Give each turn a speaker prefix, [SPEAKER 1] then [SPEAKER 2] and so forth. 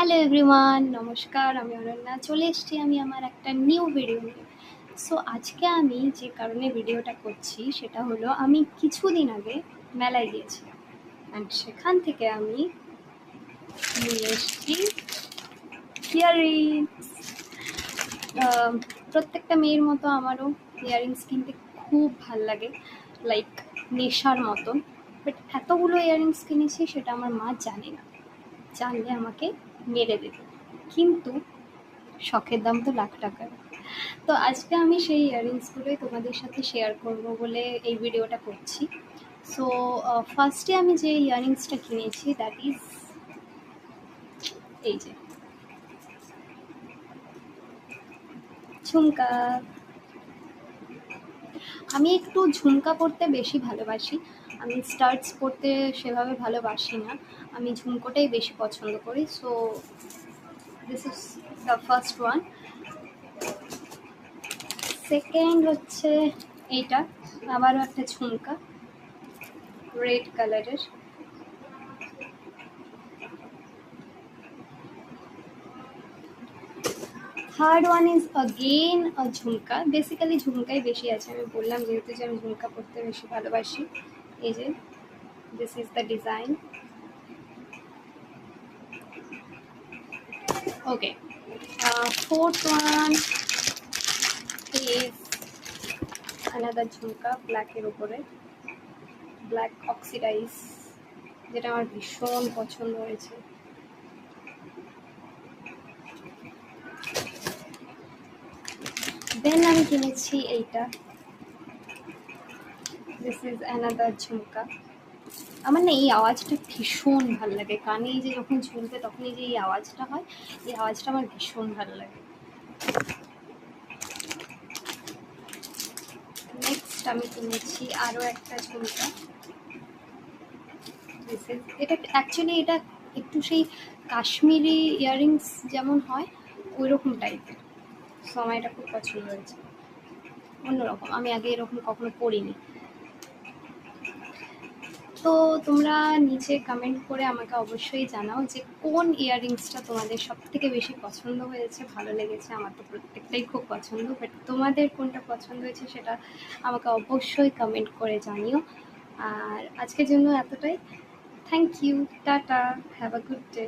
[SPEAKER 1] Hello everyone, নমস্কার। আমি অনন্যা, চলে এসেছি আমি আমার একটা নিউ ভিডিও নিয়ে। সো আজকে আমি যে কারণে ভিডিওটা করছি সেটা হলো, আমি কিছুদিন আগে মেলায় গিয়েছিলাম অ্যান্ড সেখান থেকে আমি নিয়ে এসেছি ইয়াররিংস। প্রত্যেকটা মেয়ের মতো আমারও ইয়াররিংস কিনতে খুব ভাল লাগে, লাইক নেশার মতন। বাট এতগুলো ইয়াররিংস কিনেছি সেটা আমার মা জানে না, জানলে আমাকে মেরে দেবে। কিন্তু শখের দাম তো লাখ টাকার। তো আজকে আমি সেই ইয়াররিংসগুলোই তোমাদের সাথে শেয়ার করব বলে এই ভিডিওটা করছি। সো ফার্স্টে আমি যে ইয়াররিংসটা কিনেছি দ্যাট ইজ এই যে ঝুমকা। আমি একটু ঝুমকা পরতে বেশি ভালোবাসি, আমি স্টার্টস পরতে সেভাবে ভালোবাসি না, আমি ঝুমকোটাই বেশি পছন্দ করি। So this is the first one. Second হচ্ছে এইটা, আবারও একটা ঝুমকা রেড কালারের। থার্ড ওয়ান ইজ অগেন ঝুমকা। বেসিক্যালি ঝুমকাই বেশি আছে, আমি বললাম যেহেতু যে আমি ঝুমকা পরতে বেশি ভালোবাসি। এই যে this is the design. Okay, fourth one is another ঝুমকা ব্ল্যাকের উপরে, ব্ল্যাক অক্সিডাইজ, যেটা আমার ভীষণ পছন্দ হয়েছে। দেন আমি কিনেছি এইটা, দিস ইজ অ্যানাদার ঝুমকা। আমার না এই আওয়াজটা ভীষণ ভালো লাগে, কানে যে যখন ঝুলবে তখনই যে এই আওয়াজটা হয়, এই আওয়াজটা আমার ভীষণ ভালো লাগে। নেক্সট আমি কিনেছি আরও একটা ঝুমকা। এটা অ্যাকচুয়ালি এটা একটু সেই কাশ্মীরি ইয়াররিংস যেমন হয় ওই রকম টাইপের। সো আমার এটা খুব পছন্দ হয়েছে, অন্যরকম, আমি আগে এরকম কখনো পরিনি। তো তোমরা নিচে কমেন্ট করে আমাকে অবশ্যই জানাও যে কোন ইয়াররিংসটা তোমাদের সব থেকে বেশি পছন্দ হয়েছে, ভালো লেগেছে। আমার তো প্রত্যেকটাই খুব পছন্দ, বাট তোমাদের কোনটা পছন্দ হয়েছে সেটা আমাকে অবশ্যই কমেন্ট করে জানিও। আর আজকের জন্য এতটাই। Thank you, tata, have a good day.